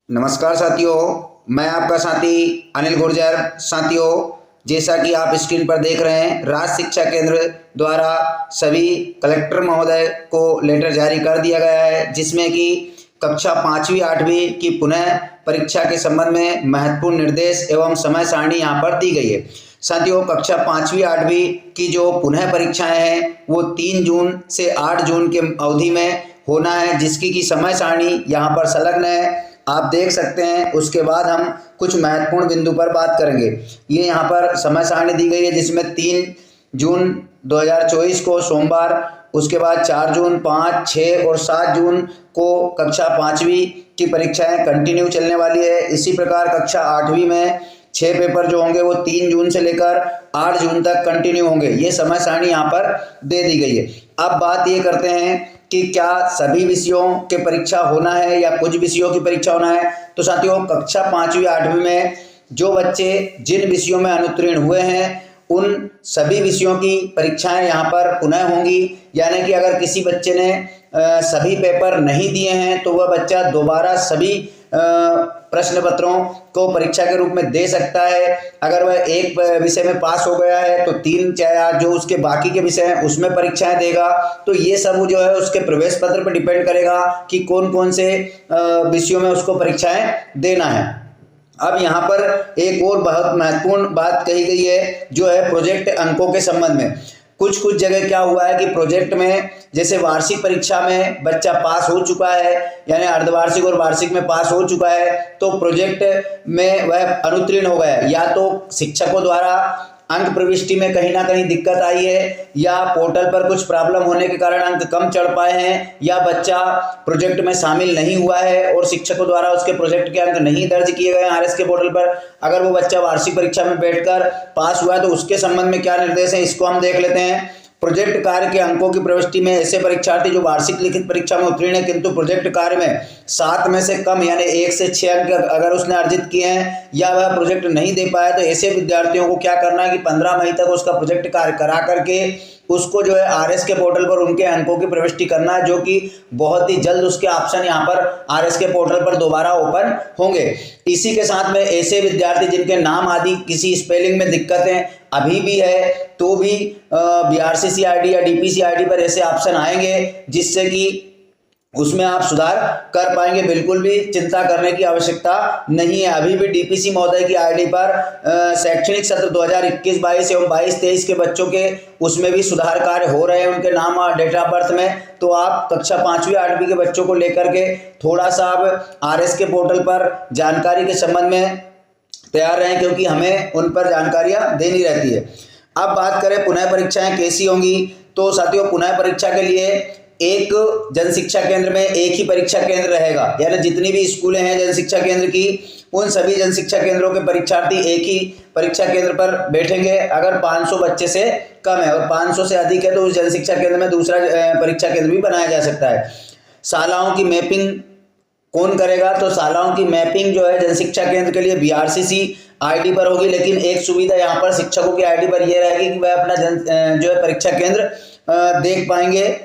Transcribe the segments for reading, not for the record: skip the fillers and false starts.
नमस्कार साथियों, मैं आपका साथी अनिल गुर्जर। साथियों, जैसा कि आप स्क्रीन पर देख रहे हैं, राज्य शिक्षा केंद्र द्वारा सभी कलेक्टर महोदय को लेटर जारी कर दिया गया है, जिसमें कि कक्षा 5वीं 8वीं की पुनः परीक्षा के संबंध में महत्वपूर्ण निर्देश एवं समय सारणी यहाँ पर दी गई है। साथियों, कक्षा 5वीं 8वीं की जो पुनः परीक्षाएं हैं वो 3 जून से 8 जून के अवधि में होना है, जिसकी की समय सारणी यहाँ पर संलग्न है, आप देख सकते हैं। उसके बाद हम कुछ महत्वपूर्ण बिंदु पर बात करेंगे। ये यहाँ पर समय सारणी दी गई है, जिसमें 3 जून 2024 को सोमवार, उसके बाद 4 जून, 5, 6 और 7 जून को कक्षा 5वीं की परीक्षाएं कंटिन्यू चलने वाली है। इसी प्रकार कक्षा 8वीं में 6 पेपर जो होंगे वो 3 जून से लेकर 8 जून तक कंटिन्यू होंगे। ये समय सारणी यहाँ पर दे दी गई है। अब बात ये करते हैं कि क्या सभी विषयों के परीक्षा होना है या कुछ विषयों की परीक्षा होना है। तो साथियों, कक्षा 5वीं 8वीं में जो बच्चे जिन विषयों में अनुत्तीर्ण हुए हैं उन सभी विषयों की परीक्षाएं यहाँ पर पुनः होंगी। यानी कि अगर किसी बच्चे ने सभी पेपर नहीं दिए हैं तो वह बच्चा दोबारा सभी प्रश्न पत्रों को परीक्षा के रूप में दे सकता है। अगर वह एक विषय में पास हो गया है तो 3 4 जो उसके बाकी के विषय हैं उसमें परीक्षाएं देगा। तो ये सब जो है उसके प्रवेश पत्र पर डिपेंड करेगा कि कौन कौन से विषयों में उसको परीक्षाएं देना है। अब यहाँ पर एक और बहुत महत्वपूर्ण बात कही गई है, जो है प्रोजेक्ट अंकों के संबंध में। कुछ जगह क्या हुआ है कि प्रोजेक्ट में, जैसे वार्षिक परीक्षा में बच्चा पास हो चुका है, यानी अर्धवार्षिक और वार्षिक में पास हो चुका है, तो प्रोजेक्ट में वह अनुत्तीर्ण हो गया है। या तो शिक्षकों द्वारा अंक प्रविष्टि में कहीं ना कहीं दिक्कत आई है, या पोर्टल पर कुछ प्रॉब्लम होने के कारण अंक कम चढ़ पाए हैं, या बच्चा प्रोजेक्ट में शामिल नहीं हुआ है और शिक्षकों द्वारा उसके प्रोजेक्ट के अंक नहीं दर्ज किए गए आरएस के पोर्टल पर। अगर वो बच्चा वार्षिक परीक्षा में बैठकर पास हुआ है तो उसके संबंध में क्या निर्देश है, इसको हम देख लेते हैं। प्रोजेक्ट कार्य के अंकों की प्रविष्टि में ऐसे परीक्षार्थी जो वार्षिक लिखित परीक्षा में उत्तीर्ण है किंतु प्रोजेक्ट कार्य में 7 में से कम यानी 1 से 6 अंक अगर उसने अर्जित किए हैं या वह प्रोजेक्ट नहीं दे पाया, तो ऐसे विद्यार्थियों को क्या करना है कि 15 मई तक उसका प्रोजेक्ट कार्य करा करके उसको जो है आरएस के पोर्टल पर उनके अंकों की प्रविष्टि करना है, जो कि बहुत ही जल्द उसके ऑप्शन यहाँ पर आरएस के पोर्टल पर दोबारा ओपन होंगे। इसी के साथ में ऐसे विद्यार्थी जिनके नाम आदि किसी स्पेलिंग में दिक्कतें अभी भी है तो भी बीआरसीसी आईडी या डीपीसी आईडी पर ऐसे ऑप्शन आएंगे जिससे कि उसमें आप सुधार कर पाएंगे। बिल्कुल भी चिंता करने की आवश्यकता नहीं है। अभी भी डीपीसी महोदय की आईडी पर शैक्षणिक सत्र 2021-22 एवं 22-23 के बच्चों के उसमें भी सुधार कार्य हो रहे हैं उनके नाम और डेट ऑफ बर्थ में। तो आप कक्षा 5वीं 8वीं के बच्चों को लेकर के थोड़ा सा आप आरएस के पोर्टल पर जानकारी के संबंध में तैयार रहें, क्योंकि हमें उन पर जानकारियां देनी रहती है। अब बात करें पुनः परीक्षाएं कैसी होंगी। तो साथियों, पुनः परीक्षा के लिए एक जन शिक्षा केंद्र में एक ही परीक्षा केंद्र रहेगा, यानी जितनी भी स्कूलें हैं जन शिक्षा केंद्र की, उन सभी जन शिक्षा केंद्रों के परीक्षार्थी एक ही परीक्षा केंद्र पर बैठेंगे। अगर 500 बच्चे से कम है और 500 से अधिक है तो उस जन शिक्षा केंद्र में दूसरा परीक्षा केंद्र भी बनाया जा सकता है। शालाओं की मैपिंग कौन करेगा, तो शालाओं की मैपिंग जो है जन शिक्षा केंद्र के लिए बीआरसीसी आईडी पर होगी, लेकिन एक सुविधा यहाँ पर शिक्षकों की आईडी पर यह रहेगी कि वह अपना जो है परीक्षा केंद्र देख पाएंगे।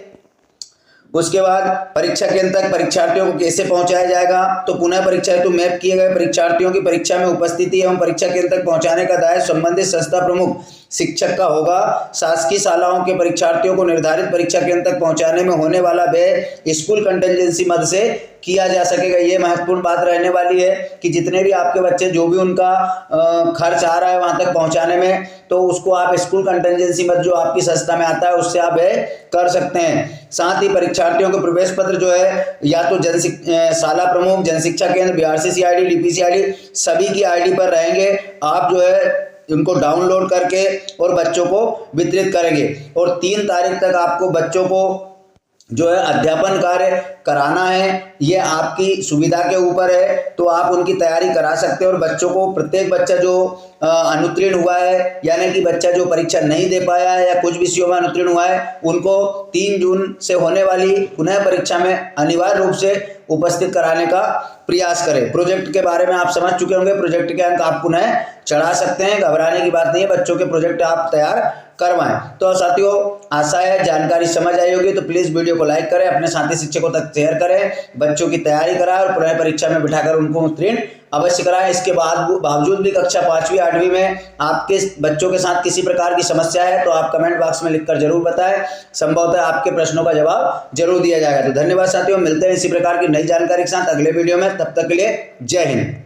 उसके बाद परीक्षा केंद्र तक परीक्षार्थियों को कैसे पहुंचाया जाएगा, तो पुनः परीक्षा हेतु मैप किए गए परीक्षार्थियों की परीक्षा में उपस्थिति एवं परीक्षा केंद्र तक पहुंचाने का दायित्व संबंधित संस्था प्रमुख शिक्षक का होगा। शासकीय शालाओं के परीक्षार्थियों को निर्धारित परीक्षा केंद्र तक पहुंचाने में होने वाला व्यय स्कूल कंटिजेंसी मद से किया जा सकेगा। ये महत्वपूर्ण बात रहने वाली है कि जितने भी आपके बच्चे जो भी उनका खर्च आ रहा है वहां तक पहुंचाने में, तो उसको आप स्कूल कंटिजेंसी मद जो आपकी संस्था में आता है उससे आप व्यय कर सकते हैं। साथ ही परीक्षार्थियों के प्रवेश पत्र जो है या तो शाला प्रमुख, जन शिक्षा केंद्र, बीआरसीसी आईडी, डीपीसी आईडी सभी की आईडी पर रहेंगे। आप जो है उनको डाउनलोड करके और बच्चों को वितरित करेंगे और 3 तारीख तक आपको बच्चों को जो है अध्यापन कार्य कराना है। ये आपकी सुविधा के ऊपर है, तो आप उनकी तैयारी करा सकते हैं और बच्चों को, प्रत्येक बच्चा जो अनुत्तीर्ण हुआ है यानी कि बच्चा जो परीक्षा नहीं दे पाया है या कुछ विषयों में अनुत्तीर्ण हुआ है, उनको 3 जून से होने वाली पुनः परीक्षा में अनिवार्य रूप से उपस्थित कराने का प्रयास करें। प्रोजेक्ट के बारे में आप समझ चुके होंगे, प्रोजेक्ट के अंक आप पुनः चढ़ा सकते हैं, घबराने की बात नहीं है, बच्चों के प्रोजेक्ट आप तैयार करवाएं। तो साथियों, आशा है जानकारी समझ आई होगी, तो प्लीज वीडियो को लाइक करें, अपने साथी शिक्षकों तक शेयर करें, बच्चों की तैयारी कराएं और पुनः परीक्षा में बिठाकर उनको उत्तीर्ण अवश्य कराएं। इसके बावजूद भी कक्षा 5वीं 8वीं में आपके बच्चों के साथ किसी प्रकार की समस्या है तो आप कमेंट बॉक्स में लिखकर जरूर बताएं, संभवतः आपके प्रश्नों का जवाब जरूर दिया जाएगा। तो धन्यवाद साथियों, मिलते हैं इसी प्रकार की नई जानकारी के साथ अगले वीडियो में, तब तक के लिए जय हिंद।